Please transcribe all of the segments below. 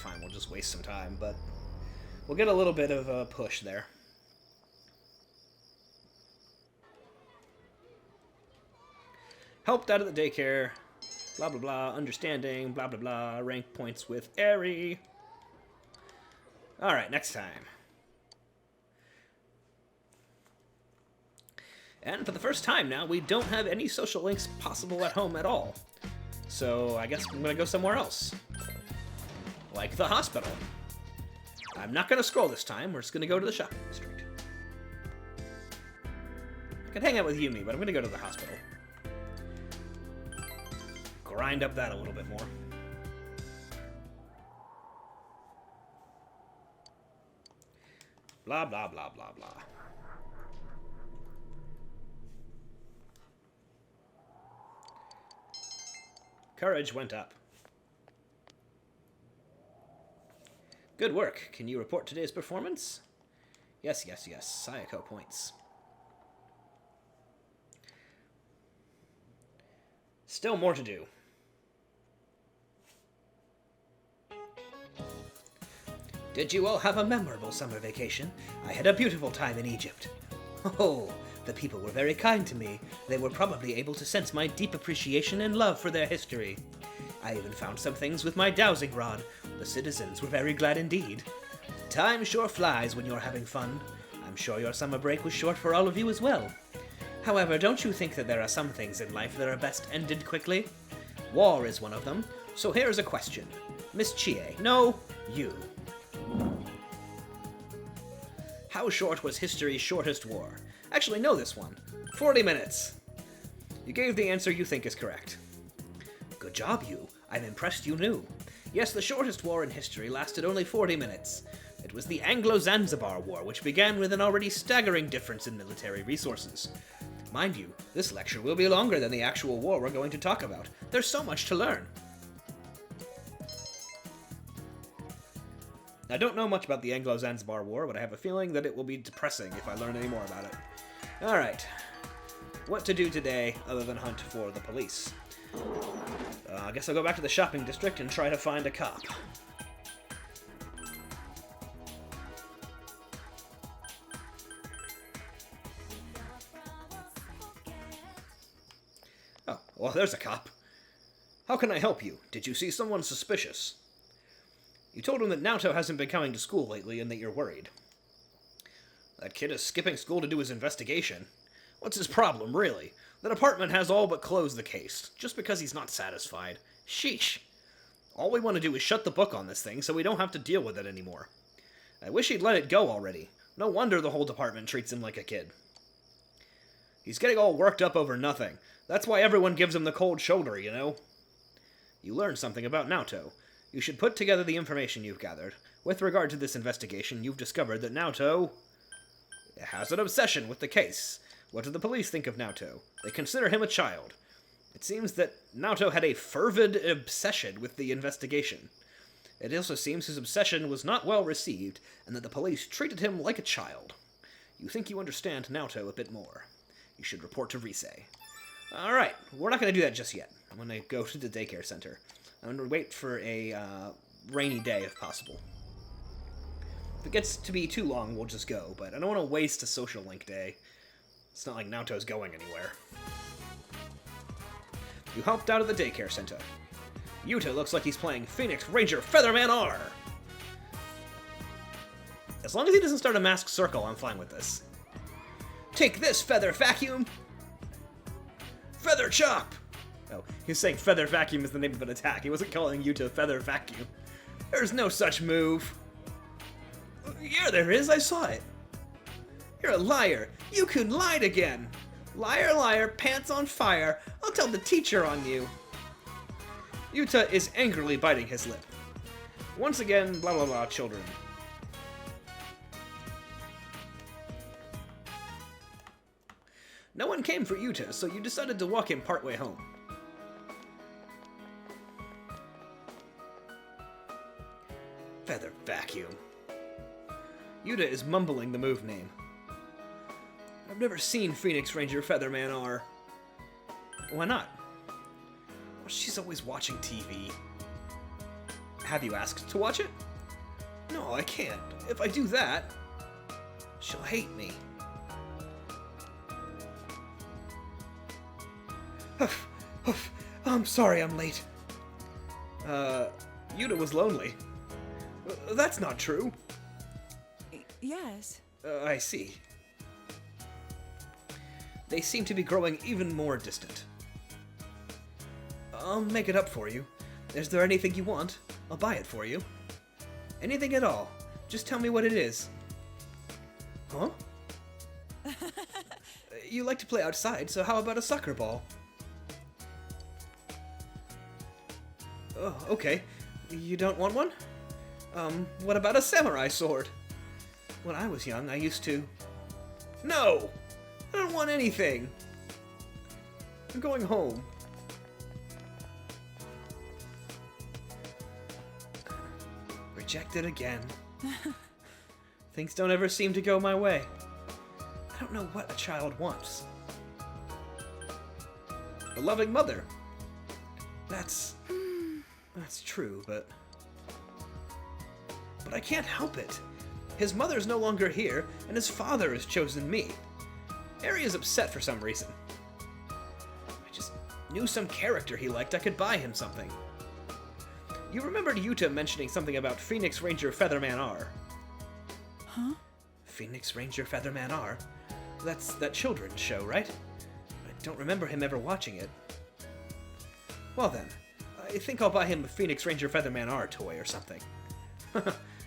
fine, we'll just waste some time, but we'll get a little bit of a push there. Helped out at the daycare, blah blah blah, understanding, blah blah blah, rank points with Airy. Alright, next time. And for the first time now, we don't have any social links possible at home at all. So I guess I'm gonna go somewhere else. Like the hospital. I'm not gonna scroll this time, we're just gonna go to the shopping district. I could hang out with Yumi, but I'm gonna go to the hospital. Grind up that a little bit more. Blah, blah, blah, blah, blah. Courage went up. Good work. Can you report today's performance? Yes, yes, yes. Sayako points. Still more to do. Did you all have a memorable summer vacation? I had a beautiful time in Egypt. Oh, the people were very kind to me. They were probably able to sense my deep appreciation and love for their history. I even found some things with my dowsing rod. The citizens were very glad indeed. Time sure flies when you're having fun. I'm sure your summer break was short for all of you as well. However, don't you think that there are some things in life that are best ended quickly? War is one of them. So here's a question. Miss Chie, no, you. How short was history's shortest war? Actually, know this one. 40 minutes. You gave the answer you think is correct. Good job, you. I'm impressed you knew. Yes, the shortest war in history lasted only 40 minutes. It was the Anglo-Zanzibar War, which began with an already staggering difference in military resources. Mind you, this lecture will be longer than the actual war we're going to talk about. There's so much to learn. I don't know much about the Anglo-Zanzibar War, but I have a feeling that it will be depressing if I learn any more about it. Alright. What to do today other than hunt for the police? I guess I'll go back to the shopping district and try to find a cop. Oh, well, there's a cop. How can I help you? Did you see someone suspicious? You told him that Naoto hasn't been coming to school lately and that you're worried. That kid is skipping school to do his investigation. What's his problem, really? The department has all but closed the case, just because he's not satisfied. Sheesh. All we want to do is shut the book on this thing so we don't have to deal with it anymore. I wish he'd let it go already. No wonder the whole department treats him like a kid. He's getting all worked up over nothing. That's why everyone gives him the cold shoulder, you know? You learned something about Naoto. You should put together the information you've gathered. With regard to this investigation, you've discovered that Naoto has an obsession with the case. What do the police think of Naoto? They consider him a child. It seems that Naoto had a fervid obsession with the investigation. It also seems his obsession was not well received, and that the police treated him like a child. You think you understand Naoto a bit more. You should report to Rise. Alright, we're not going to do that just yet. I'm going to go to the daycare center. I'm going to wait for a rainy day if possible. If it gets to be too long, we'll just go, but I don't want to waste a social link day. It's not like Naoto's going anywhere. You helped out at the daycare center. Yuta looks like he's playing Phoenix Ranger Featherman R! As long as he doesn't start a masked circle, I'm fine with this. Take this, Feather Vacuum! Feather Chop! Oh, he was saying Feather Vacuum is the name of an attack. He wasn't calling Yuta Feather Vacuum. There's no such move. Yeah, there is. I saw it. You're a liar. You-kun lied again. Liar, liar, pants on fire. I'll tell the teacher on you. Yuta is angrily biting his lip. Once again, blah blah blah, children. No one came for Yuta, so you decided to walk him partway home. Feather Vacuum. Yuta is mumbling the move name. I've never seen Phoenix Ranger Featherman R. Why not? Well, she's always watching TV. Have you asked to watch it? No, I can't. If I do that, she'll hate me. I'm sorry I'm late. Yuta was lonely. That's not true. Yes. I see. They seem to be growing even more distant. I'll make it up for you. Is there anything you want? I'll buy it for you. Anything at all. Just tell me what it is. Huh? You like to play outside, so how about a soccer ball? Oh, okay. You don't want one? What about a samurai sword? When I was young, I used to... No! I don't want anything! I'm going home. Rejected again. Things don't ever seem to go my way. I don't know what a child wants. A loving mother. That's true, but I can't help it. His mother's no longer here, and his father has chosen me. Eri is upset for some reason. I just knew some character he liked. I could buy him something. You remembered Yuta mentioning something about Phoenix Ranger Featherman R. Huh? Phoenix Ranger Featherman R? That's that children's show, right? I don't remember him ever watching it. Well then, I think I'll buy him a Phoenix Ranger Featherman R toy or something.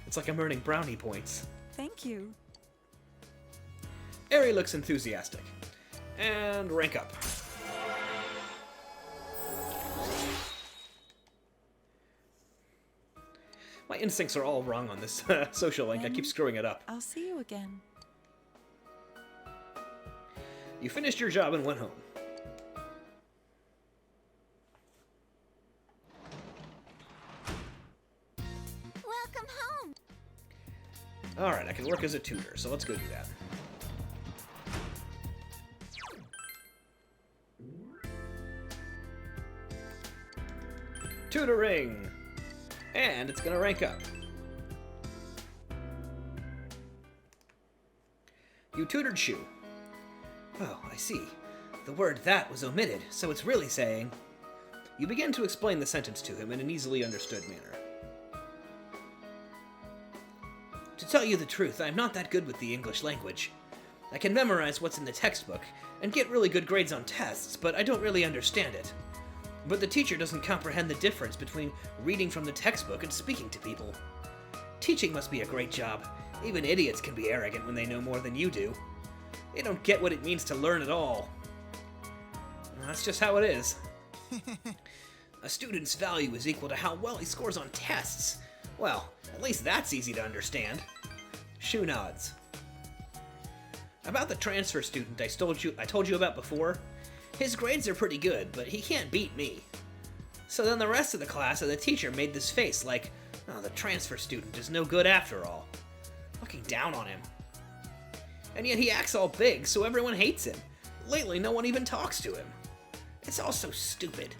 It's like I'm earning brownie points. Thank you. Eri looks enthusiastic. And rank up. My instincts are all wrong on this social link. I keep screwing it up. I'll see you again. You finished your job and went home. Welcome home. Alright, I can work as a tutor, so let's go do that. Tutoring! And it's gonna rank up. You tutored Shu. Oh, I see. The word "that" was omitted, so it's really saying... You begin to explain the sentence to him in an easily understood manner. To tell you the truth, I'm not that good with the English language. I can memorize what's in the textbook, and get really good grades on tests, but I don't really understand it. But the teacher doesn't comprehend the difference between reading from the textbook and speaking to people. Teaching must be a great job. Even idiots can be arrogant when they know more than you do. They don't get what it means to learn at all. Well, that's just how it is. A student's value is equal to how well he scores on tests. Well, at least that's easy to understand. Shu nods. About the transfer student I told you about before, his grades are pretty good, but he can't beat me. So then the rest of the class and the teacher made this face like, oh, the transfer student is no good after all. Looking down on him. And yet he acts all big, so everyone hates him. Lately, no one even talks to him. It's all so stupid.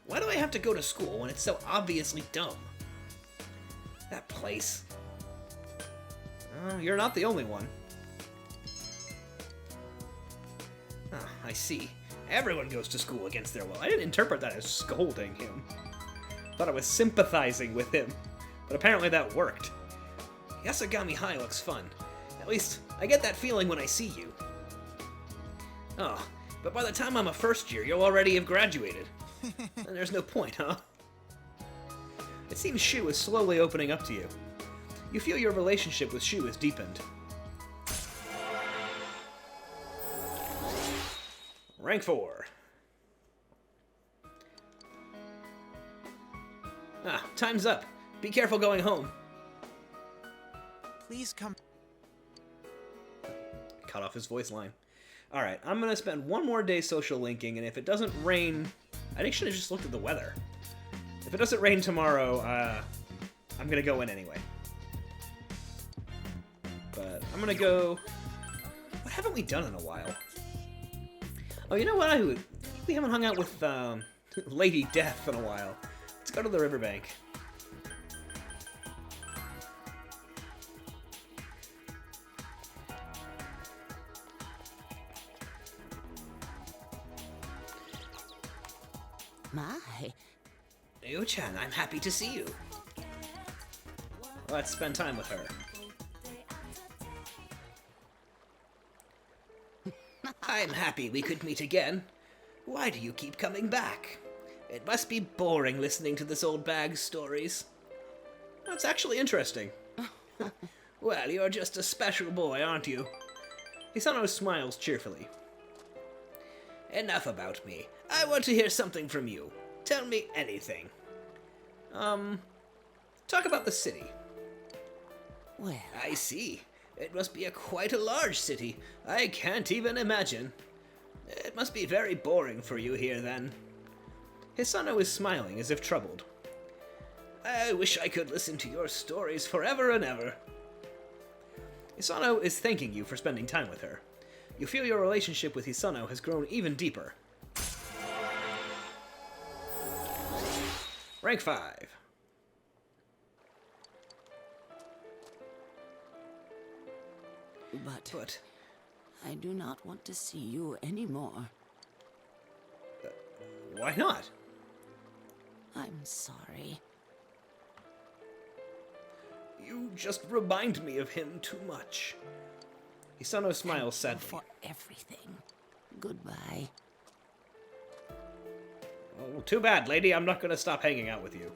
Why do I have to go to school when it's so obviously dumb? That place. You're not the only one. Ah, I see. Everyone goes to school against their will. I didn't interpret that as scolding him. Thought I was sympathizing with him. But apparently that worked. Yasagami High looks fun. At least, I get that feeling when I see you. Oh, but by the time I'm a first year, you'll already have graduated. And there's no point, huh? It seems Shu is slowly opening up to you. You feel your relationship with Shu has deepened. Rank 4. Ah, time's up. Be careful going home. Please come. Cut off his voice line. Alright, I'm gonna spend one more day social linking, and if it doesn't rain... I should have just looked at the weather. If it doesn't rain tomorrow, I'm gonna go in anyway. But I'm gonna go... What haven't we done in a while? Oh, you know what? We haven't hung out with Lady Death in a while. Let's go to the riverbank. My. Yu-chan, I'm happy to see you. Let's spend time with her. I'm happy we could meet again. Why do you keep coming back? It must be boring listening to this old bag's stories. That's actually interesting. Well, you're just a special boy, aren't you? Hisano smiles cheerfully. Enough about me. I want to hear something from you. Tell me anything. Talk about the city. Well, I see. It must be quite a large city. I can't even imagine. It must be very boring for you here, then. Hisano is smiling as if troubled. I wish I could listen to your stories forever and ever. Hisano is thanking you for spending time with her. You feel your relationship with Hisano has grown even deeper. Rank 5. but I do not want to see you anymore. Why not? I'm sorry. You just remind me of him too much. Hisano smiles sadly. For everything. Goodbye. Oh, too bad, lady. I'm not going to stop hanging out with you.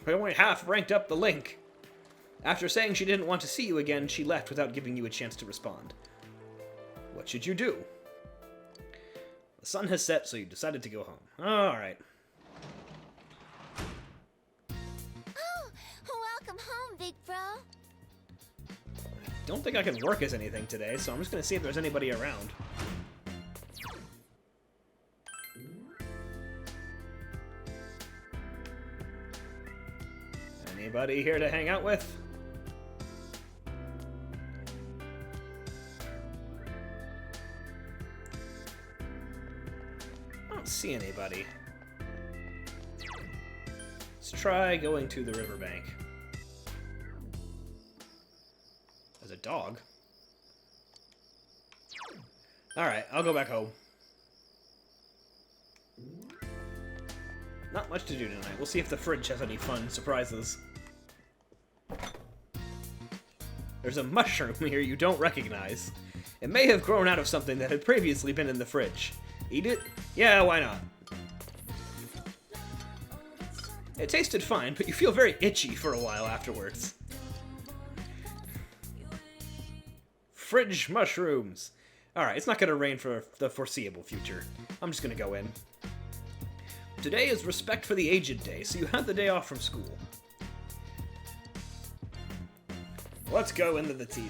I only half ranked up the link. After saying she didn't want to see you again, she left without giving you a chance to respond. What should you do? The sun has set, so you decided to go home. Alright. Oh, welcome home, big bro. Don't think I can work as anything today, so I'm just going to see if there's anybody around. Anybody here to hang out with? I don't see anybody. Let's try going to the riverbank. There's a dog. Alright, I'll go back home. Not much to do tonight. We'll see if the fridge has any fun surprises. There's a mushroom here you don't recognize. It may have grown out of something that had previously been in the fridge. Eat it? Yeah, why not? It tasted fine, but you feel very itchy for a while afterwards. Fridge mushrooms. Alright, it's not going to rain for the foreseeable future. I'm just going to go in. Today is Respect for the Aged Day, so you have the day off from school. Let's go into the TV.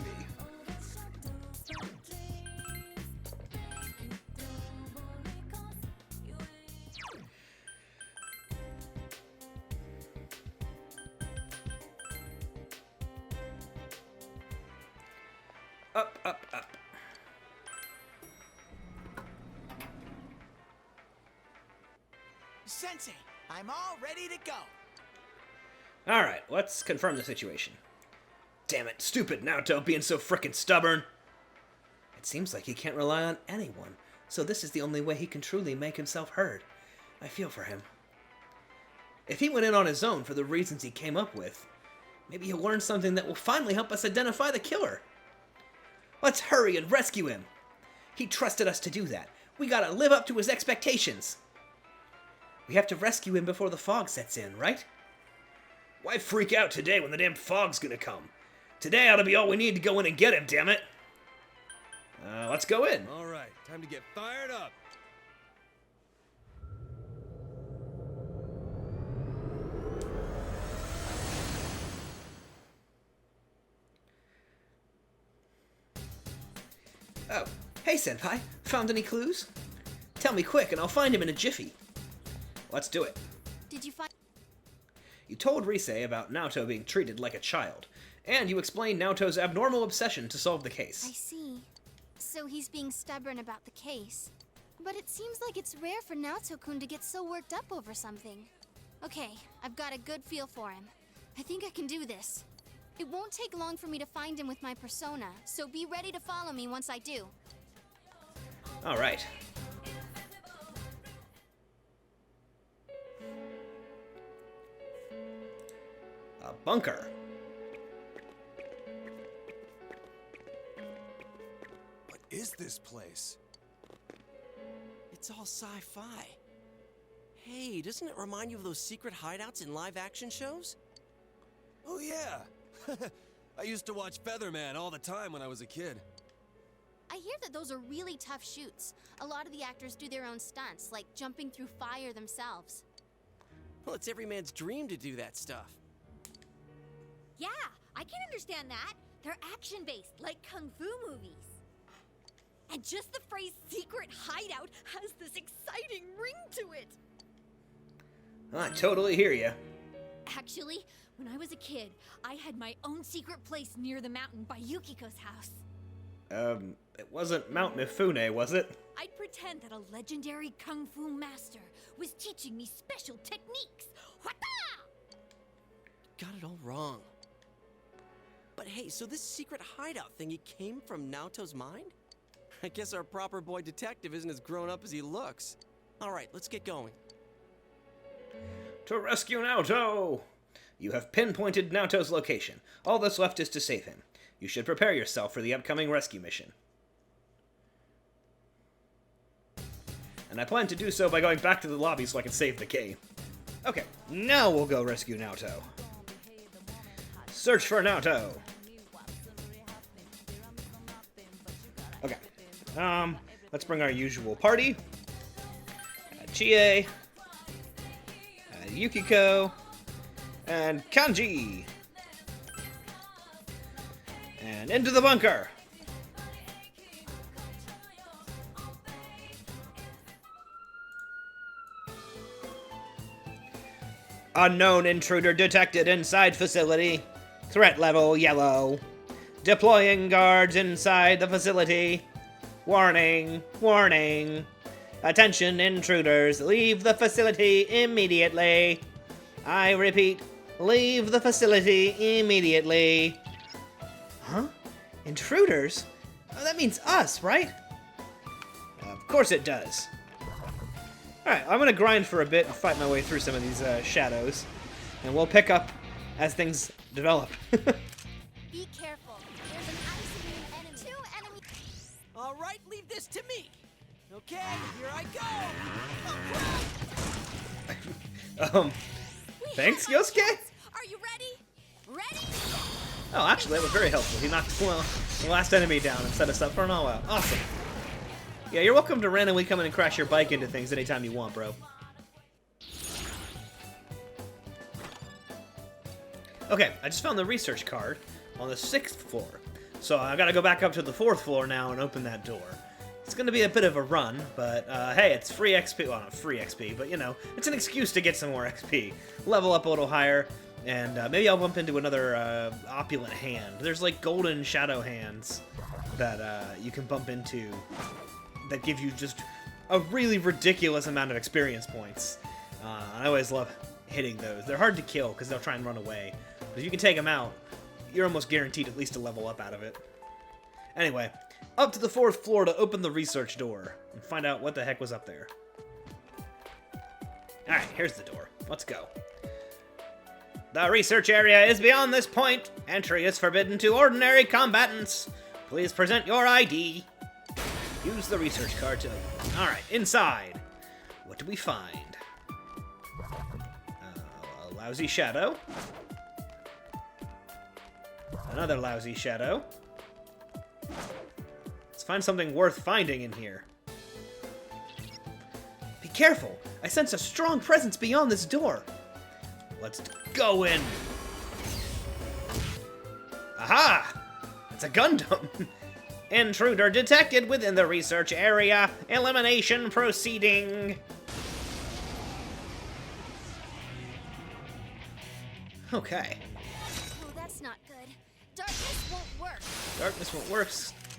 Up, up, up. Sensei, I'm all ready to go. Alright, let's confirm the situation. Damn it, stupid Naruto being so frickin' stubborn. It seems like he can't rely on anyone, so this is the only way he can truly make himself heard. I feel for him. If he went in on his own for the reasons he came up with, maybe he'll learn something that will finally help us identify the killer. Let's hurry and rescue him. He trusted us to do that. We gotta live up to his expectations. We have to rescue him before the fog sets in, right? Why freak out today when the damn fog's gonna come? Today ought to be all we need to go in and get him, damn it! Let's go in. All right, time to get fired up. Oh, hey Senpai, found any clues? Tell me quick and I'll find him in a jiffy. Let's do it. Did you find... You told Rise about Naoto being treated like a child, and you explained Naoto's abnormal obsession to solve the I case. see. So he's being stubborn about the case. But it seems like it's rare for Naoto-kun to get so worked up over something. Okay, I've got a good feel for him. I think I can do this. It won't take long for me to find him with my persona, so be ready to follow me once I do. Alright. A bunker. What is this place? It's all sci-fi. Hey, doesn't it remind you of those secret hideouts in live-action shows? Oh, yeah. I used to watch Featherman all the time when I was a kid. I hear that those are really tough shoots. A lot of the actors do their own stunts, like jumping through fire themselves. Well, it's every man's dream to do that stuff. Yeah, I can understand that. They're action-based, like kung fu movies. And just the phrase secret hideout has this exciting ring to it. I totally hear you. Actually, when I was a kid, I had my own secret place near the mountain by Yukiko's house. It wasn't Mount Mifune, was it? I'd pretend that a legendary kung fu master was teaching me special techniques. Hwata! Got it all wrong. But hey, so this secret hideout thingy came from Naoto's mind? I guess our proper boy detective isn't as grown up as he looks. All right, let's get going. To rescue Naoto! You have pinpointed Naoto's location. All that's left is to save him. You should prepare yourself for the upcoming rescue mission. And I plan to do so by going back to the lobby so I can save the key. Okay, now we'll go rescue Naoto. Search for Naoto. Okay. Let's bring our usual party. Chie, Yukiko, and Kanji. And into the bunker. Unknown intruder detected inside facility. Threat level yellow. Deploying guards inside the facility. Warning, warning. Attention intruders, leave the facility immediately. I repeat, leave the facility immediately. Huh? Intruders? Oh, that means us, right? Of course it does. Alright, I'm gonna grind for a bit and fight my way through some of these shadows. And we'll pick up as things develop. Be careful. There's an ice immune enemy. 2 enemies. All right, leave this to me. Okay, here I go. Thanks, Yosuke? Are you ready? Ready? Oh, actually, that was very helpful. He knocked the last enemy down and set us up for an all-out. Awesome. Yeah, you're welcome to randomly come in and crash your bike into things anytime you want, bro. Okay, I just found the research card on the 6th floor. So I gotta go back up to the 4th floor now and open that door. It's gonna be a bit of a run, but hey, it's free XP. Well, not free XP, but you know, it's an excuse to get some more XP. Level up a little higher, and maybe I'll bump into another opulent hand. There's like golden shadow hands that you can bump into that give you just a really ridiculous amount of experience points. I always love hitting those. They're hard to kill because they'll try and run away. But if you can take them out, you're almost guaranteed at least a level up out of it. Anyway, up to the 4th floor to open the research door and find out what the heck was up there. Alright, here's the door. Let's go. The research area is beyond this point. Entry is forbidden to ordinary combatants. Please present your ID. Use the research card to open. Alright, inside. What do we find? A lousy shadow. Another lousy shadow. Let's find something worth finding in here. Be careful! I sense a strong presence beyond this door. Let's go in. Aha! It's a Gundam! Intruder detected within the research area. Elimination proceeding. Okay. Oh, that's not good. Darkness won't work. Darkness won't work,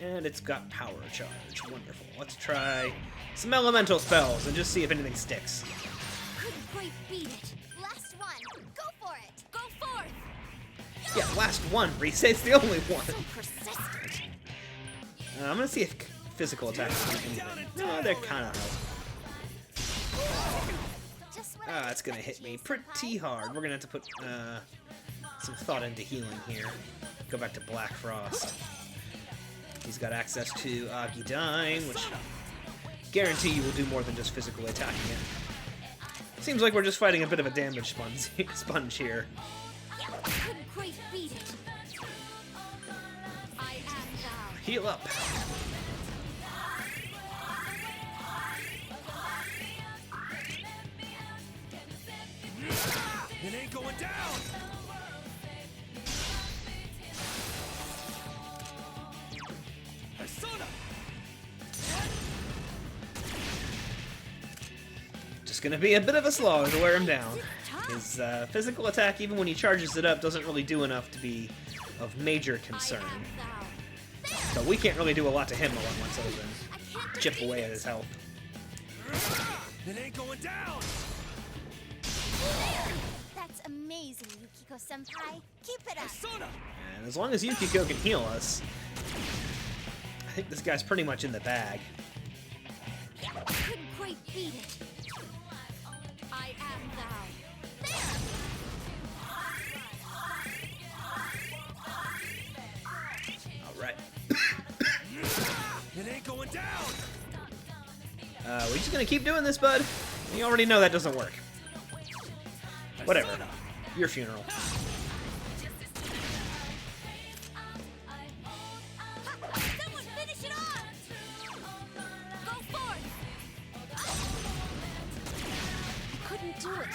and it's got power charge. Wonderful. Let's try some elemental spells and just see if anything sticks. Couldn't quite beat it. Last one. Go for it. Go forth! Yeah, last one, Reese. It's the only one. So persistent. I'm gonna see if physical attacks do anything. No, they're kind of help. Just when It's gonna hit me pretty hard. We're gonna have to put some thought into healing here. Go back to Black Frost. He's got access to Agidine, which guarantee you will do more than just physically attacking it. Seems like we're just fighting a bit of a damage sponge here. Couldn't quite beat it. I am thou. Heal up. It ain't going down! Persona! Just gonna be a bit of a slog to wear him down. His physical attack, even when he charges it up, doesn't really do enough to be of major concern. So we can't really do a lot to him all at once other than chip away at his health. It ain't going down! That's amazing, Yukiko-senpai. Keep it up. Persona! And as long as Yukiko can heal us, I think this guy's pretty much in the bag. Couldn't quite beat it. I am thou. Alright. It ain't going down! We just gonna keep doing this, bud? You already know that doesn't work. Whatever. Your funeral. Someone finish it off! Go forth! I couldn't do it.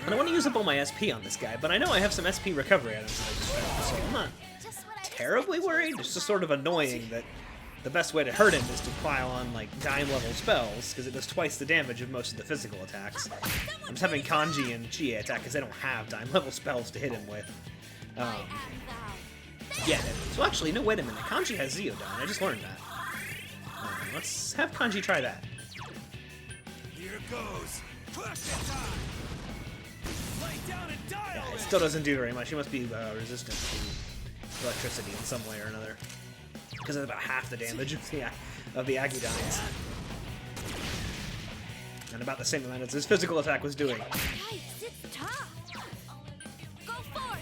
I don't want to use up all my SP on this guy, but I know I have some SP recovery items that I just found, so I'm not Just what I terribly worried. It's just sort of annoying that the best way to hurt him is to pile on, like, dime level spells, because it does twice the damage of most of the physical attacks. I'm just having Kanji and Chie attack because they don't have dime level spells to hit him with. I am thou. Yet. So actually, no, wait a minute. Kanji has Zeodine. I just learned that. Let's have Kanji try that. Here goes! Crush time! Lay down and die Yeah, it already! still doesn't do very much. He must be resistant to electricity in some way or another. Because of about half the damage of the Agidines. And about the same amount as his physical attack was doing. Yikes, it's tough! Go forth!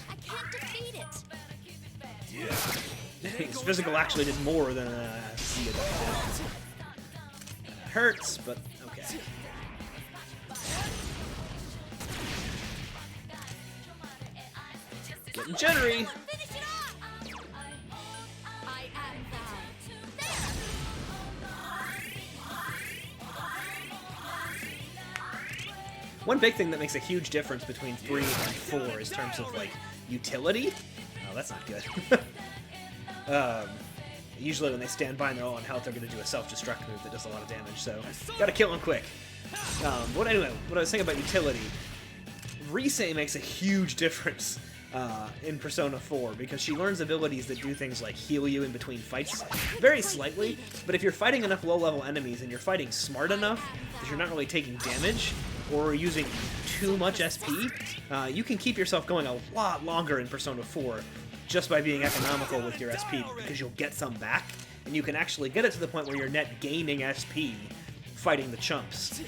I can't defeat it. Yeah! His physical actually did more than Zeodine did. Hurts, but okay. Getting jittery. Finish it off! I am thou. One big thing that makes a huge difference between 3 and 4 is terms of, like, utility. Oh, that's not good. Usually when they stand by and they're all on health, they're going to do a self-destruct move that does a lot of damage, so gotta kill them quick. But anyway, what I was saying about utility, Rise makes a huge difference in Persona 4, because she learns abilities that do things like heal you in between fights, very slightly, but if you're fighting enough low-level enemies and you're fighting smart enough that you're not really taking damage, or using too much SP, you can keep yourself going a lot longer in Persona 4 just by being economical with your SP, because you'll get some back, and you can actually get it to the point where you're net gaining SP fighting the chumps,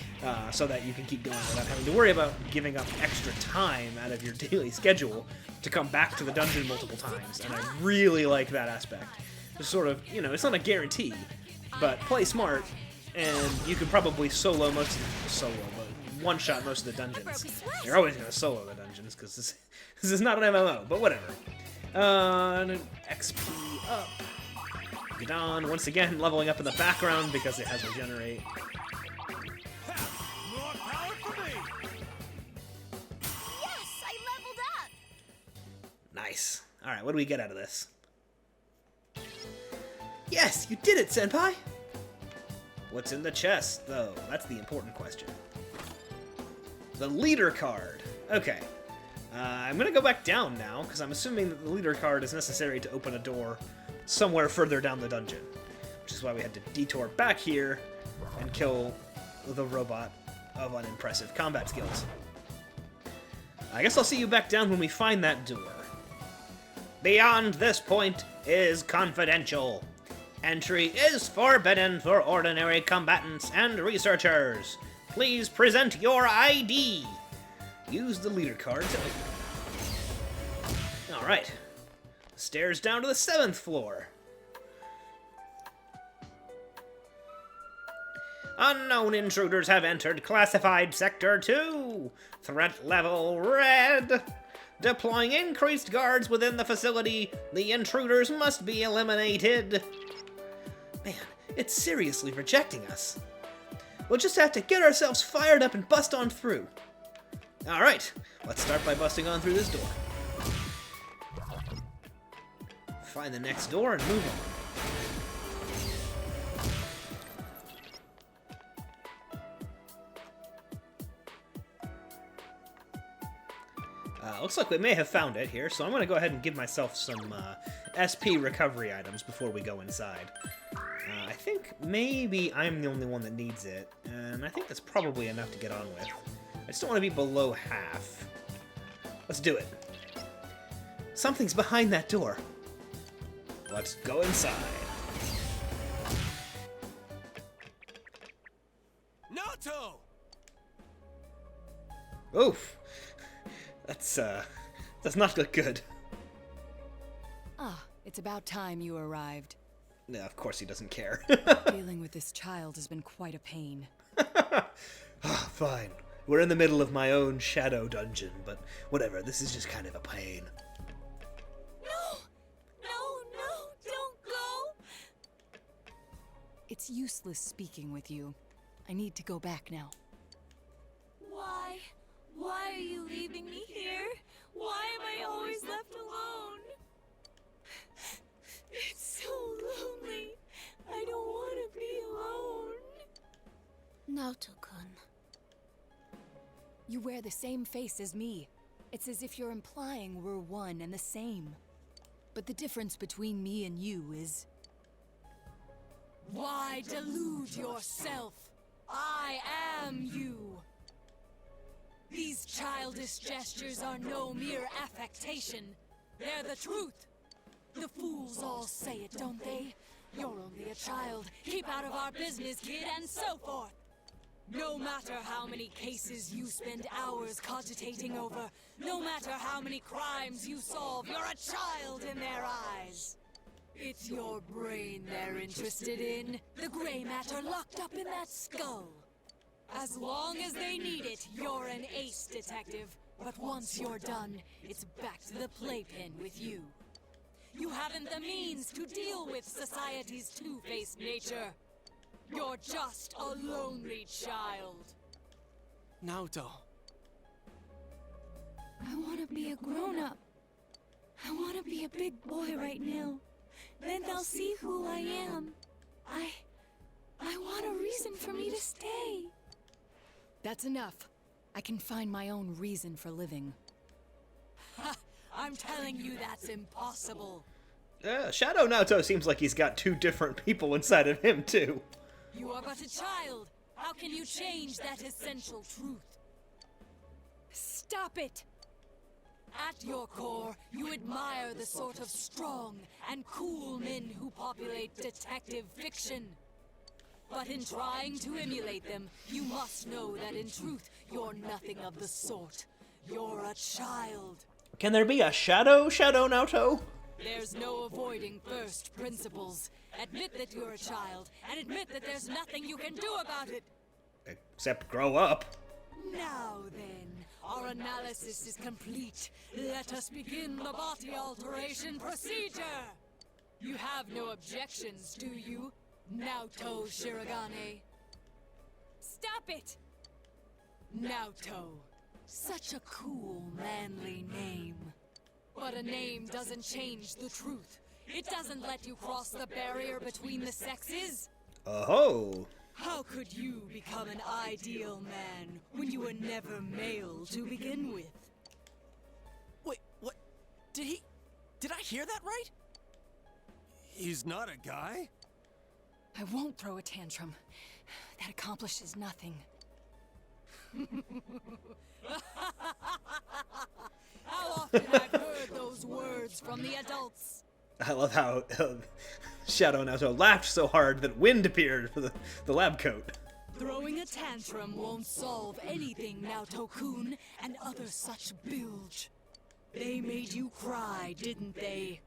so that you can keep going without having to worry about giving up extra time out of your daily schedule to come back to the dungeon multiple times, and I really like that aspect. Just sort of, you know, it's not a guarantee, but play smart, and you can probably solo most of the, but one-shot most of the dungeons. You're always going to solo the dungeons, because this is not an MMO, but whatever. And XP up. Gadon, once again, leveling up in the background because it has Regenerate. More power for me! Yes, I leveled up. Nice. Alright, what do we get out of this? Yes, you did it, Senpai! What's in the chest, though? That's the important question. The leader card. Okay. I'm gonna go back down now, because I'm assuming that the leader card is necessary to open a door somewhere further down the dungeon. Which is why we had to detour back here and kill the robot of unimpressive combat skills. I guess I'll see you back down when we find that door. Beyond this point is confidential. Entry is forbidden for ordinary combatants and researchers. Please present your ID. Use the leader card to... Alright. Stairs down to the 7th floor. Unknown intruders have entered classified Sector 2. Threat level red. Deploying increased guards within the facility. The intruders must be eliminated. Man, it's seriously rejecting us. We'll just have to get ourselves fired up and bust on through. Alright, let's start by busting on through this door. Find the next door and move on. Looks like we may have found it here, so I'm going to go ahead and give myself some SP recovery items before we go inside. I think maybe I'm the only one that needs it, and I think that's probably enough to get on with. I just don't want to be below half. Let's do it. Something's behind that door. Let's go inside. Naoto! Oof. That's not look good. Ah, it's about time you arrived. No, of course he doesn't care. Dealing with this child has been quite a pain. Fine. We're in the middle of my own shadow dungeon, but whatever, this is just kind of a pain. No! No, don't go! It's useless speaking with you. I need to go back now. Why? Why are you leaving me here? Why am I always left alone? It's so lonely. I don't want to be alone. Naoto-kun. You wear the same face as me. It's as if you're implying we're one and the same. But the difference between me and you is... Why delude yourself? I am you. These childish gestures are no mere affectation. They're the truth. The fools all say it, don't they? You're only a child. Keep out of our business, kid, and so forth. No matter how many cases you spend hours cogitating over, no matter how many crimes you solve, you're a child in their eyes. It's your brain they're interested in, the gray matter locked up in that skull. As long as they need it, you're an ace detective. But once you're done, it's back to the playpen with you. You haven't the means to deal with society's two-faced nature. You're just a lonely child. Naoto. I want to be a grown-up. I want to be a big boy right now. Then they'll see who I am. I want a reason for me to stay. That's enough. I can find my own reason for living. Ha! I'm telling you that's impossible. Shadow Naoto seems like he's got two different people inside of him, too. You are but a child. How can you change that essential truth? Stop it! At your core, you admire the sort of strong and cool men who populate detective fiction. But in trying to emulate them, you must know that in truth, you're nothing of the sort. You're a child. Can there be a Shadow Naoto? There's no avoiding first principles. Admit that you're a child, and admit that there's nothing you can do about it. Except grow up. Now then, our analysis is complete. Let us begin the body alteration procedure. You have no objections, do you? Naoto Shirogane. Stop it! Naoto. Such a cool, manly name. But a name doesn't change the truth. It doesn't let you cross the barrier between the sexes. Oh. How could you become an ideal man when you were never male to begin with? Wait, what? Did I hear that right? He's not a guy? I won't throw a tantrum. That accomplishes nothing. How often I've heard those words from the adults. I love how Shadow Naoto laughed so hard that wind appeared for the lab coat. Throwing a tantrum won't solve anything, Naoto-kun and other such bilge. They made you cry, didn't they?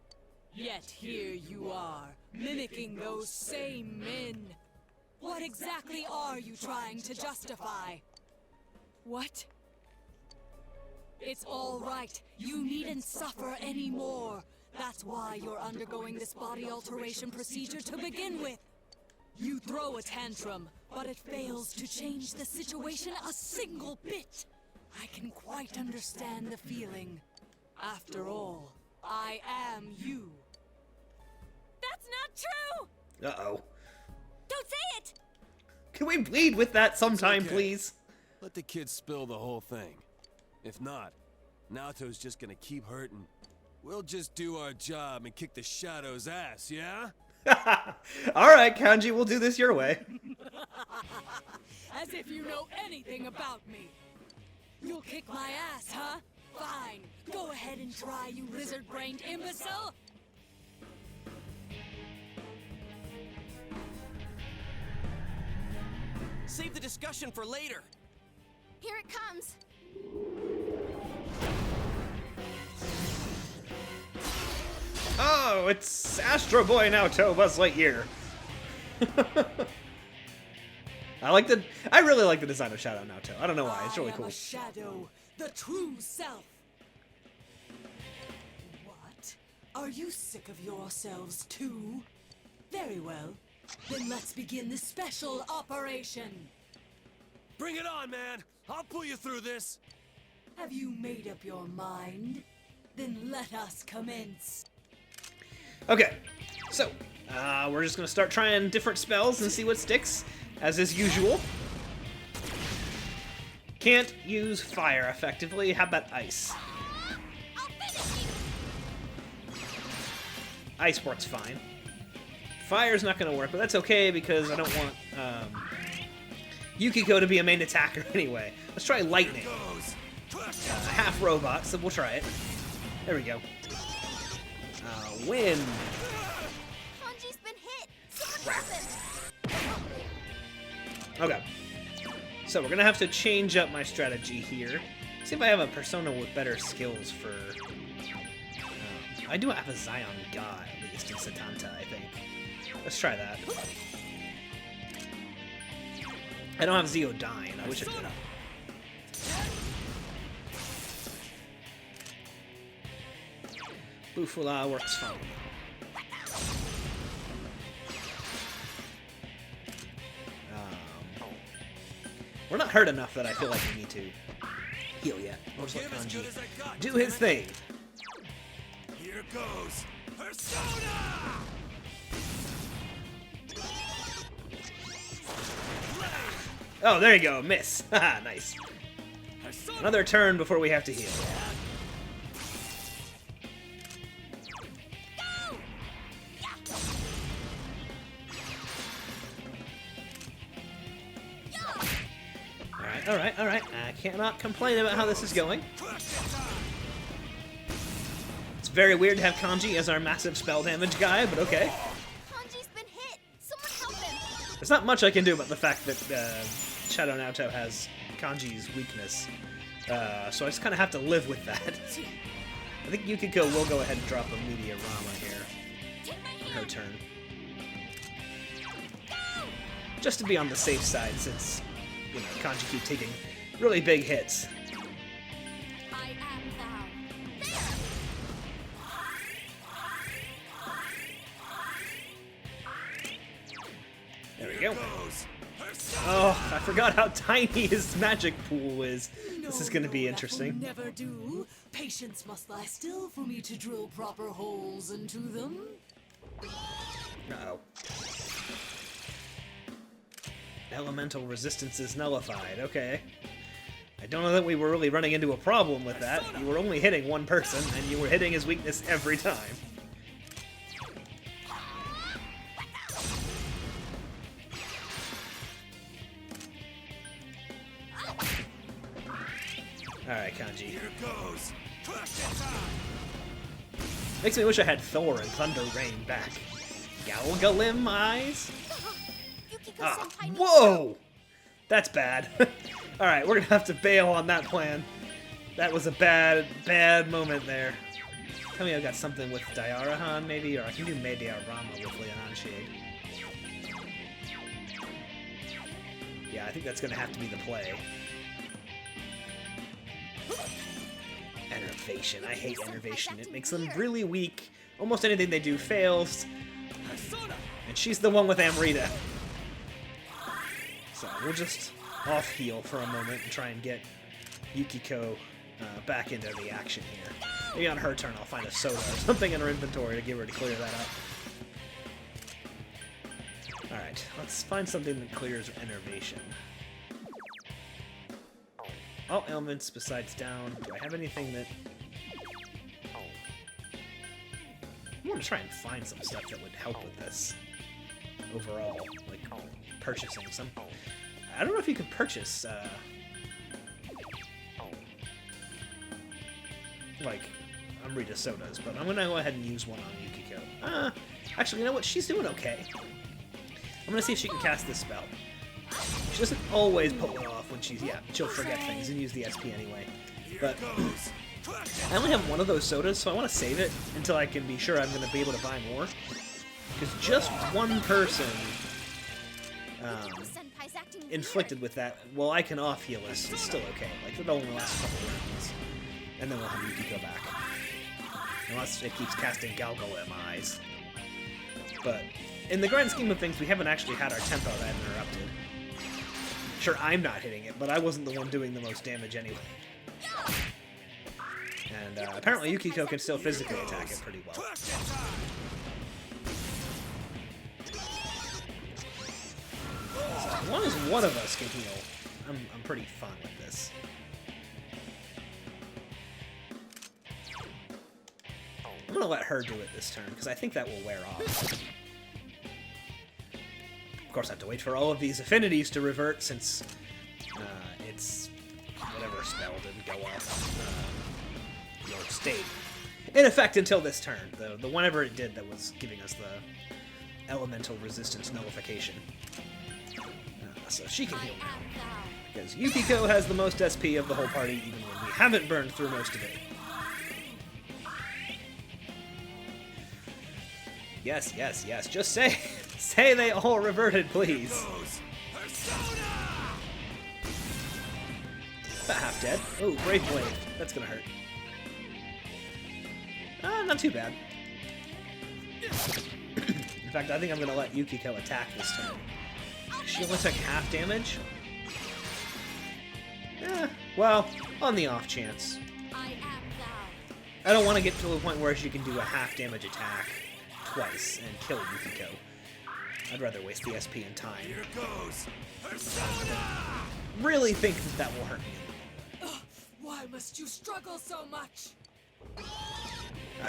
Yet here you are, mimicking those same men. What exactly are you trying to justify? What? It's all right. You needn't suffer anymore. That's why you're undergoing this body alteration procedure to begin with. You throw a tantrum, but it fails to change the situation a single bit. I can quite understand the feeling. After all, I am you. That's not true! Uh-oh. Don't say it! Can we bleed with that sometime, okay. please? Let the kid spill the whole thing. If not, Naoto's just gonna keep hurting. We'll just do our job and kick the Shadow's ass, yeah? Alright, Kanji, we'll do this your way. As if you know anything about me. You'll kick my ass, huh? Fine. Go ahead and try, you lizard-brained imbecile. Save the discussion for later. Here it comes. Oh, it's Astro Boy Naoto, Buzz Lightyear. I really like the design of Shadow Naoto. I don't know why, it's really I am cool. a shadow, the true self. What? Are you sick of yourselves too? Very well. Then let's begin the special operation. Bring it on, man! I'll pull you through this! Have you made up your mind? Then let us commence. Okay, so, we're just gonna start trying different spells and see what sticks, as is usual. Can't use fire effectively, how about ice? I'll finish you! Ice works fine. Fire's not gonna work, but that's okay because I don't want, Yukiko to be a main attacker anyway. Let's try lightning. Half robot, so we'll try it. There we go. Wind. Kanji's been hit. Someone help him. Okay. So we're gonna have to change up my strategy here. See if I have a persona with better skills for... I do have a Zion God, at least in Satanta, I think. Let's try that. I don't have Zeodyne. I wish I did. Bufula works fine. We're not hurt enough that I feel like we need to heal yet. We'll just let Kanji do his thing. Here goes Persona! Oh, there you go. Miss. Haha, nice. Another turn before we have to heal. Alright. I cannot complain about how this is going. It's very weird to have Kanji as our massive spell damage guy, but okay. Kanji's been hit. Someone help him. There's not much I can do about the fact that Shadow Naoto has Kanji's weakness. So I just kind of have to live with that. I think Yukiko will go ahead and drop a Meteorama here. On her turn. Just to be on the safe side, since, you know, Kanji keep taking really big hits. I am thou. There we go. Oh, I forgot how tiny his magic pool is. This is going to be interesting. That will never do. Patience must lie still for me to drill proper holes into them. Uh-oh. Elemental resistance is nullified. Okay. I don't know that we were really running into a problem with that. You were only hitting one person, and you were hitting his weakness every time. Alright, Kanji. Here goes. Makes me wish I had Thor and Thunder Rain back. Galgalim eyes? Yukiko Ah, Senpai needs whoa! That's bad. Alright, we're gonna have to bail on that plan. That was a bad, bad moment there. Tell me I've got something with Diarahan, maybe? Or I can do Mediarama with Leonon Shade. Yeah, I think that's gonna have to be the play. Enervation. I hate Enervation. It makes them really weak. Almost anything they do fails. And she's the one with Amrita. So we'll just off-heal for a moment and try and get Yukiko back into the action here. Maybe on her turn I'll find a soda or something in her inventory to give her to clear that up. Alright, let's find something that clears Enervation. All elements besides down. Do I have anything that... I want to try and find some stuff that would help with this. Overall, like purchasing some... I don't know if you can purchase, like, Amrita sodas, but I'm gonna go ahead and use one on Yukiko. Actually, you know what? She's doing okay. I'm gonna see if she can cast this spell. She doesn't always pull it off when she's... Yeah, she'll forget things and use the SP anyway. But I only have one of those sodas, so I want to save it until I can be sure I'm going to be able to buy more. Because just one person inflicted with that, well, I can off-heal is still okay. Like, it'll only last a couple rounds. And then we'll have Yukiko back. Unless it keeps casting Galgala at my eyes. But in the grand scheme of things, we haven't actually had our tempo that interrupted. Sure, I'm not hitting it, but I wasn't the one doing the most damage anyway. And apparently Yukiko can still physically attack it pretty well. So as long as one of us can heal, I'm pretty fine with this. I'm gonna let her do it this turn, because I think that will wear off. Of course, I have to wait for all of these affinities to revert, since it's whatever spell didn't go off, or stayed in effect until this turn. The whenever it did that was giving us the elemental resistance nullification. So she can heal now. Because Yukiko has the most SP of the whole party, even when we haven't burned through most of it. Yes, yes, yes. Just say, say they all reverted, please. About half dead. Oh, Brave Blade. That's gonna hurt. Not too bad. In fact, I think I'm gonna let Yukiko attack this turn. She only took half damage? Well, on the off chance. I don't want to get to the point where she can do a half damage attack twice and kill Yukiko. I'd rather waste the SP and time. Here goes. Really think that will hurt me. Why must you struggle so much?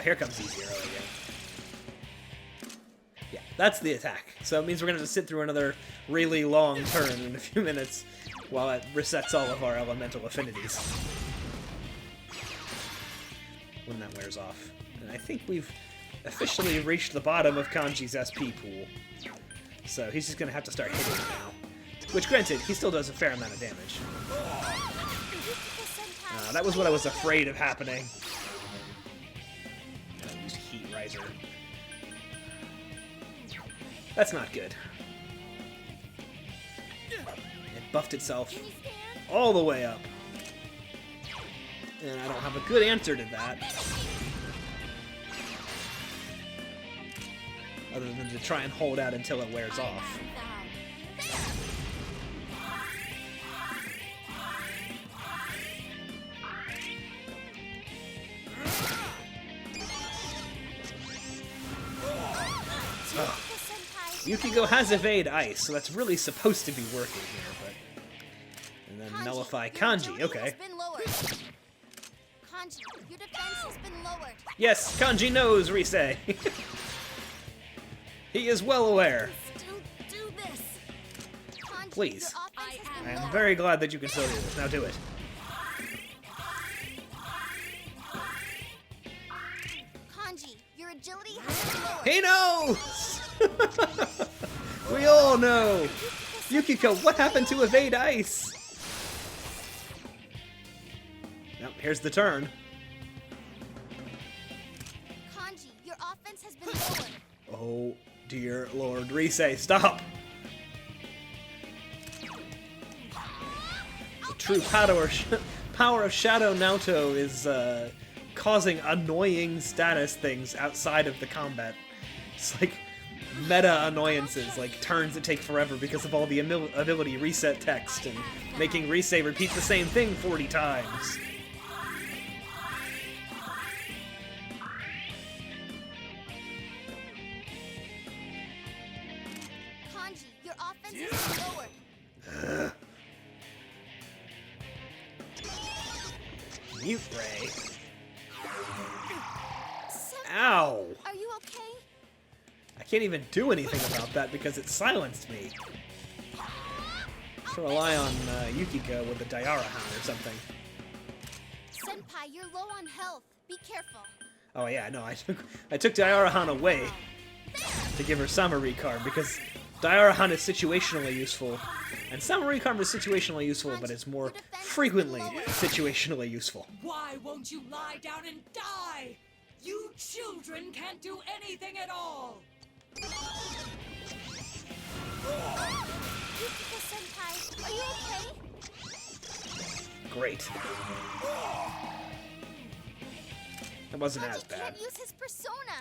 Here comes E0 again. Yeah, that's the attack. So it means we're going to have to sit through another really long turn in a few minutes while it resets all of our elemental affinities. When that wears off. And I think we've officially reached the bottom of Kanji's SP pool. So he's just going to have to start hitting now. Which, granted, he still does a fair amount of damage. That was what I was afraid of happening. Use Heat Riser. That's not good. It buffed itself all the way up. And I don't have a good answer to that. Other than to try and hold out until it wears off. Oh. Yukiko has evade ice, so that's really supposed to be working here, but... And then nullify Kanji, okay. Kanji, your defense has been lowered. Yes, Kanji knows, Rise. He is well aware. Still do this. Kanji, Please. your offense has I been am lowered. very glad that you can still do this. Now do it. Kanji, your agility has been lowered. He knows! We all know! Yukiko, what happened to evade ice? Nope, here's the turn. Kanji, your offense has been lowered. Oh, dear Lord. Risei, stop! The true power of Shadow Naoto is causing annoying status things outside of the combat. It's like meta annoyances, like turns that take forever because of all the ability reset text and making Risei repeat the same thing 40 times. Kanji, your offense has been lowered. Mute Ray. Senpai, Ow! are you okay? I can't even do anything about that because it silenced me. To rely on Yukiko with a Daiara Hound or something. Senpai, you're low on health. Be careful. Oh yeah, no, I took Daiara Hound away to give her Samurai card because Daiara Hound is situationally useful, and Samurai card is situationally useful, but it's more frequently situationally useful. Why won't you lie down and die? You children can't do anything at all. Yukiko Senpai, are you okay? Great. That wasn't as Kanji bad. can't use his persona.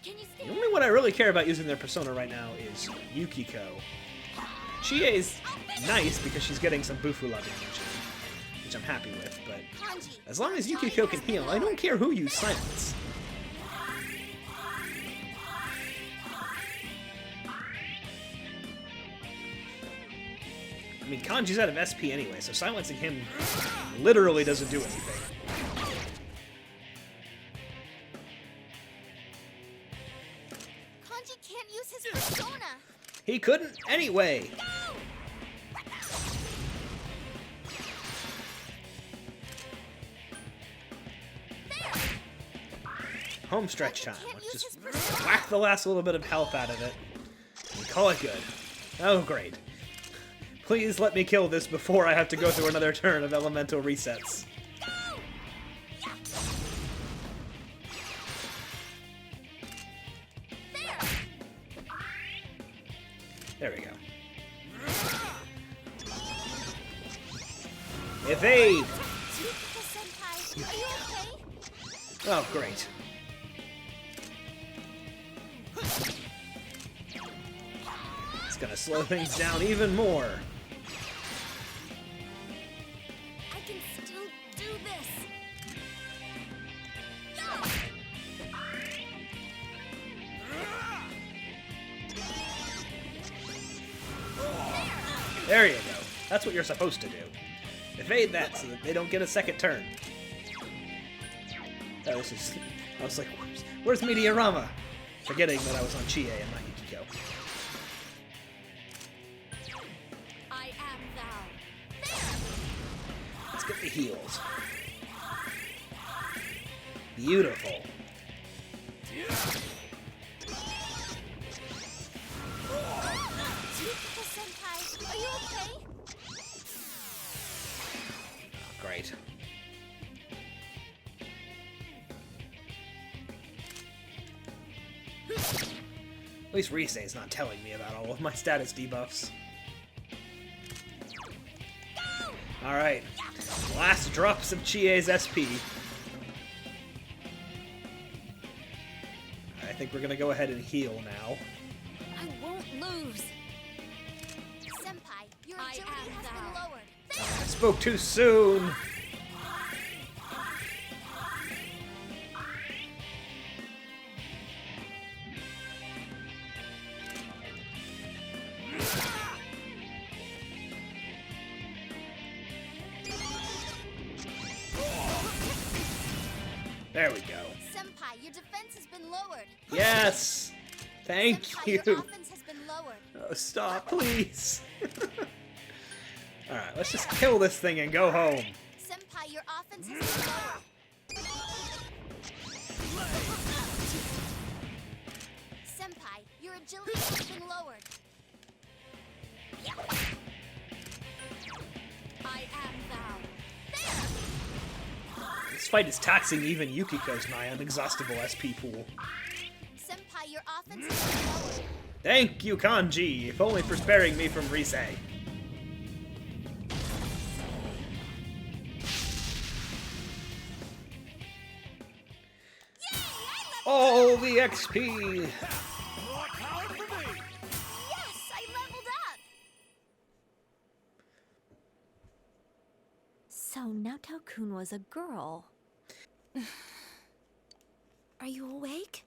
Can you The stay? only one I really care about using their persona right now is Yukiko. Chie's nice because she's getting some Bufu love damage, which I'm happy with, but Kanji, as long as Yukiko can heal, I don't care who used silence. I mean, Kanji's out of SP anyway, so silencing him literally doesn't do anything. Kanji can't use his persona. He couldn't anyway! Home stretch time. Let's just whack the last little bit of health out of it and call it good. Oh, great. Please let me kill this before I have to go through another turn of elemental resets. There we go. Evade! Yukiko Senpai, are you okay? Oh, great. It's gonna slow things down even more. I can still do this. There you go. That's what you're supposed to do. Evade that so that they don't get a second turn. Oh, this is... I was like, where's Meteorama? Forgetting that I was on Chie and not Yukiko. I am thou. Let's get the heals. Beautiful. Yukiko Senpai, are you okay? Great. At least Risei's not telling me about all of my status debuffs. Alright. Last drops of Chie's SP. I think we're gonna go ahead and heal now. I won't lose. Senpai, your I agility am has been thou. lowered. I spoke too soon! There we go. Senpai, your defense has been lowered. Yes! Thank Senpai, you! your offense has been lowered. Oh, stop, please! Alright, let's just kill this thing and go home. Senpai, your offense has been lowered. Senpai, your agility has been lowered. I am thou. This fight is taxing even Yukiko's nigh inexhaustible SP pool. Senpai, your offense is lower. Thank you, Kanji, if only for sparing me from Rise. All the XP! More power for me! Yes, I leveled up! So Naoto-kun was a girl. Are you awake?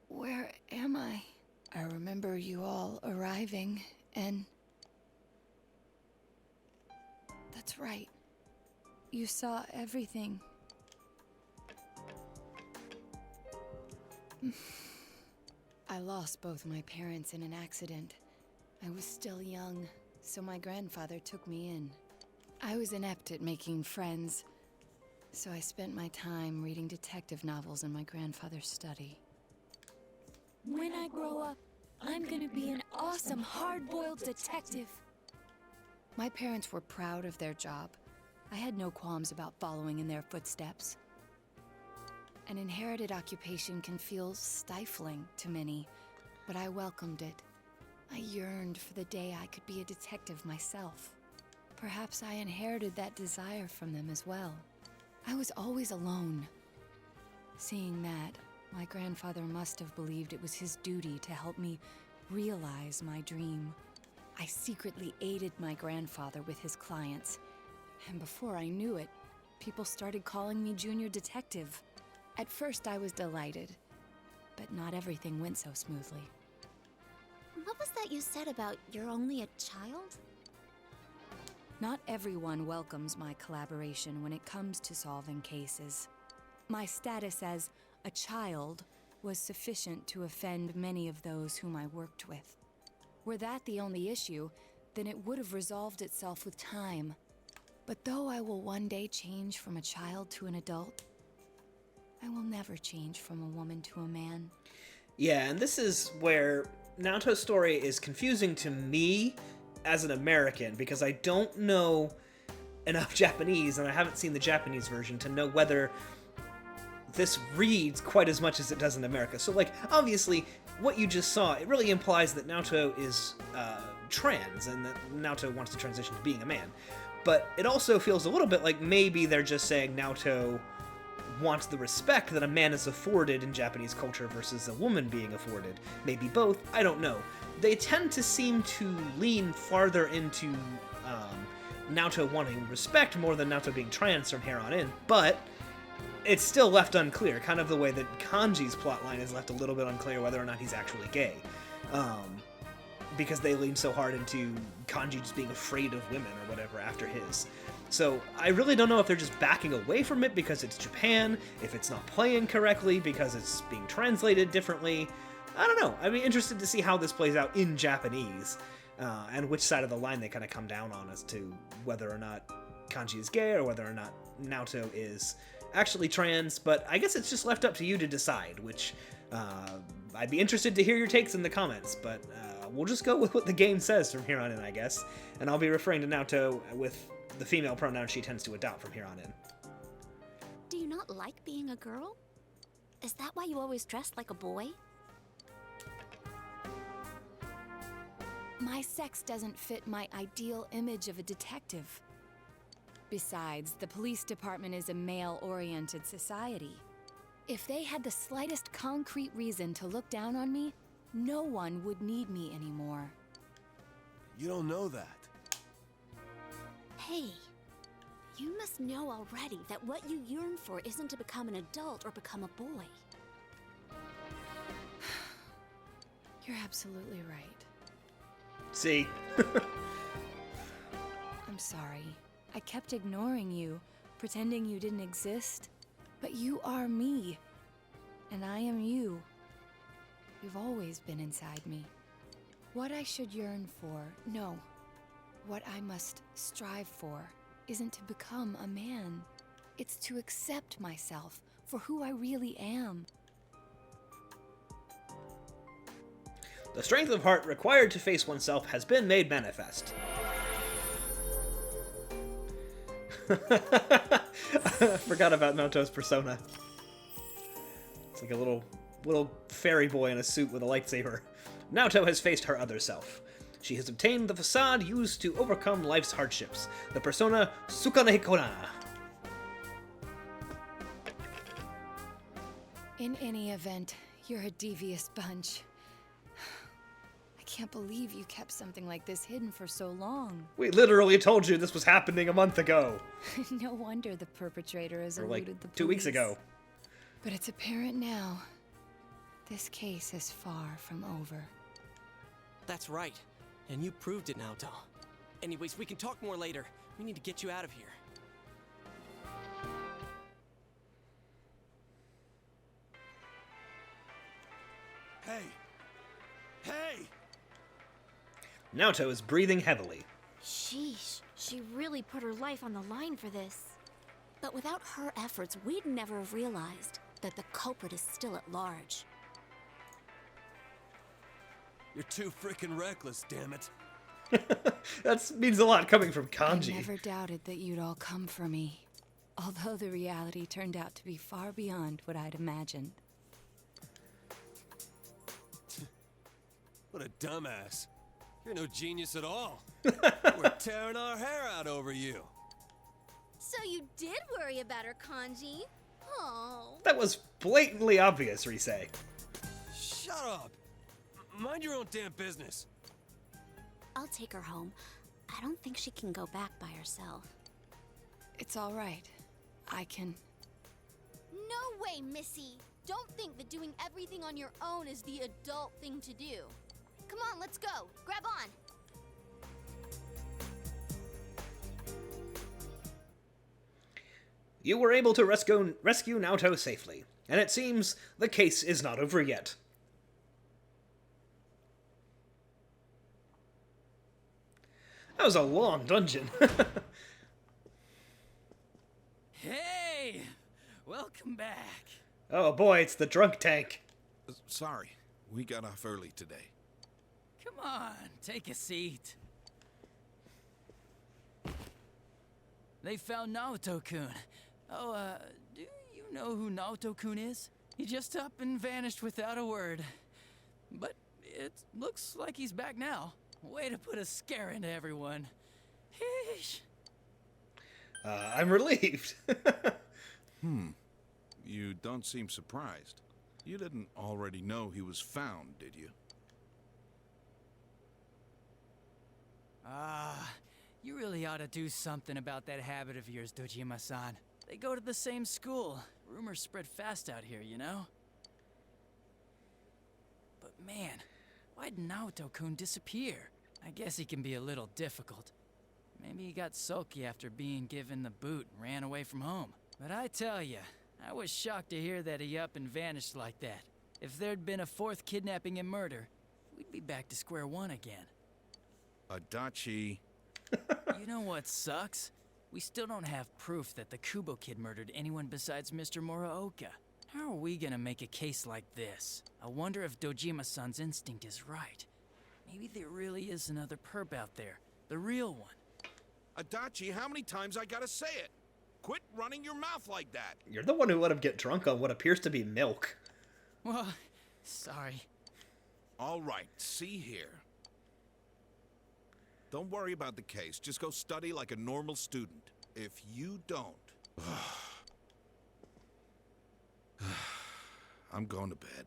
Where am I? I remember you all arriving, and... That's right. You saw everything. I lost both my parents in an accident. I was still young, so my grandfather took me in. I was inept at making friends, so I spent my time reading detective novels in my grandfather's study. When I grow up, I'm gonna be an awesome hard-boiled detective. My parents were proud of their job. I had no qualms about following in their footsteps. An inherited occupation can feel stifling to many, but I welcomed it. I yearned for the day I could be a detective myself. Perhaps I inherited that desire from them as well. I was always alone. Seeing that, my grandfather must have believed it was his duty to help me realize my dream. I secretly aided my grandfather with his clients, and before I knew it, people started calling me Junior Detective. At first I was delighted, but not everything went so smoothly. What was that you said about you're only a child? Not everyone welcomes my collaboration when it comes to solving cases. My status as a child was sufficient to offend many of those whom I worked with. Were that the only issue, then it would have resolved itself with time. But though I will one day change from a child to an adult, I will never change from a woman to a man. Yeah, and this is where Naoto's story is confusing to me as an American, because I don't know enough Japanese, and I haven't seen the Japanese version to know whether this reads quite as much as it does in America. So, like, obviously, what you just saw, it really implies that Naoto is trans, and that Naoto wants to transition to being a man. But it also feels a little bit like maybe they're just saying Naoto wants the respect that a man is afforded in Japanese culture versus a woman being afforded. Maybe both, I don't know. They tend to seem to lean farther into Naoto wanting respect more than Naoto being trans from here on in, but it's still left unclear, kind of the way that Kanji's plotline is left a little bit unclear whether or not he's actually gay. Because they lean so hard into Kanji just being afraid of women or whatever after his. So I really don't know if they're just backing away from it because it's Japan, if it's not playing correctly because it's being translated differently. I don't know. I'd be interested to see how this plays out in Japanese, and which side of the line they kind of come down on as to whether or not Kanji is gay or whether or not Naoto is actually trans. But I guess it's just left up to you to decide, which I'd be interested to hear your takes in the comments, but we'll just go with what the game says from here on in, I guess. And I'll be referring to Naoto with the female pronoun she tends to adopt from here on in. Do you not like being a girl? Is that why you always dressed like a boy? My sex doesn't fit my ideal image of a detective. Besides, the police department is a male-oriented society. If they had the slightest concrete reason to look down on me, no one would need me anymore. You don't know that. Hey, you must know already that what you yearn for isn't to become an adult or become a boy. You're absolutely right. See? I'm sorry. I kept ignoring you, pretending you didn't exist. But you are me, and I am you. You've always been inside me. What I should yearn for, no. What I must strive for isn't to become a man. It's to accept myself for who I really am. The strength of heart required to face oneself has been made manifest. Forgot about Naoto's persona. It's like a little fairy boy in a suit with a lightsaber. Naoto has faced her other self. She has obtained the facade used to overcome life's hardships, the persona Sukane Kona. In any event, you're a devious bunch. I can't believe you kept something like this hidden for so long. We literally told you this was happening a month ago. No wonder the perpetrator has Or eluded like the police. 2 weeks ago. But it's apparent now. This case is far from over. That's right. And you proved it, Naoto. Anyways, we can talk more later. We need to get you out of here. Hey! Hey! Naoto is breathing heavily. Sheesh, she really put her life on the line for this. But without her efforts, we'd never have realized that the culprit is still at large. You're too frickin' reckless, damn it. That means a lot coming from Kanji. I never doubted that you'd all come for me. Although the reality turned out to be far beyond what I'd imagined. What a dumbass. You're no genius at all. We're tearing our hair out over you. So you did worry about her, Kanji? Oh. That was blatantly obvious, Rise. Shut up. Mind your own damn business. I'll take her home. I don't think she can go back by herself. It's all right. I can... No way, Missy! Don't think that doing everything on your own is the adult thing to do. Come on, let's go. Grab on. You were able to rescue Naoto safely, and it seems the case is not over yet. That was a long dungeon. Hey! Welcome back. Oh boy, it's the drunk tank. Sorry, we got off early today. Come on, take a seat. They found Naoto-kun. Oh, do you know who Naoto-kun is? He just up and vanished without a word. But it looks like he's back now. Way to put a scare into everyone. Heesh. I'm relieved. You don't seem surprised. You didn't already know he was found, did you? You really ought to do something about that habit of yours, Dojima-san. They go to the same school. Rumors spread fast out here, you know? But man, why'd Naoto-kun disappear? I guess he can be a little difficult. Maybe he got sulky after being given the boot and ran away from home. But I tell ya, I was shocked to hear that he up and vanished like that. If there'd been a fourth kidnapping and murder, we'd be back to square one again. Adachi. You know what sucks? We still don't have proof that the Kubo kid murdered anyone besides Mr. Muraoka. How are we gonna make a case like this? I wonder if Dojima-san's instinct is right. Maybe there really is another perp out there. The real one. Adachi, how many times I gotta say it? Quit running your mouth like that. You're the one who let him get drunk on what appears to be milk. Well, sorry. All right, see here. Don't worry about the case. Just go study like a normal student. If you don't... I'm going to bed.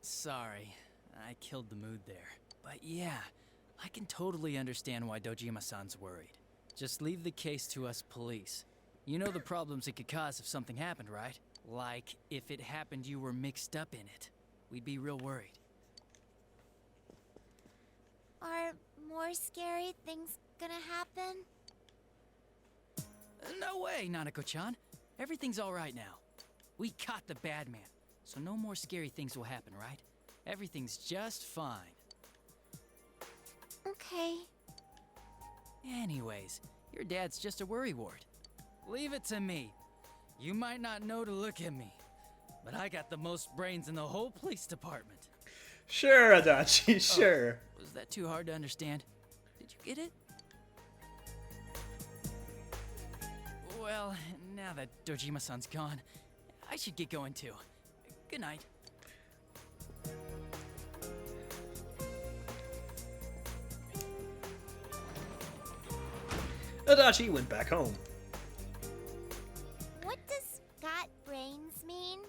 Sorry, I killed the mood there. But yeah, I can totally understand why Dojima-san's worried. Just leave the case to us police. You know the problems it could cause if something happened, right? Like, if it happened you were mixed up in it. We'd be real worried. Are more scary things gonna happen? No way, Nanako-chan. Everything's alright now. We caught the bad man, so no more scary things will happen, right? Everything's just fine. Okay. Anyways, your dad's just a worrywart. Leave it to me. You might not know to look at me, but I got the most brains in the whole police department. Sure, Adachi, sure. Oh, was that too hard to understand? Did you get it? Well, now that Dojima-san's gone, I should get going too. Good night. Adachi went back home. What does got brains mean?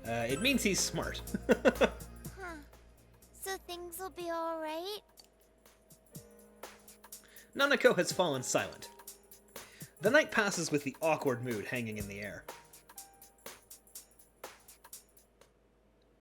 It means he's smart. Huh. So things will be alright? Nanako has fallen silent. The night passes with the awkward mood hanging in the air.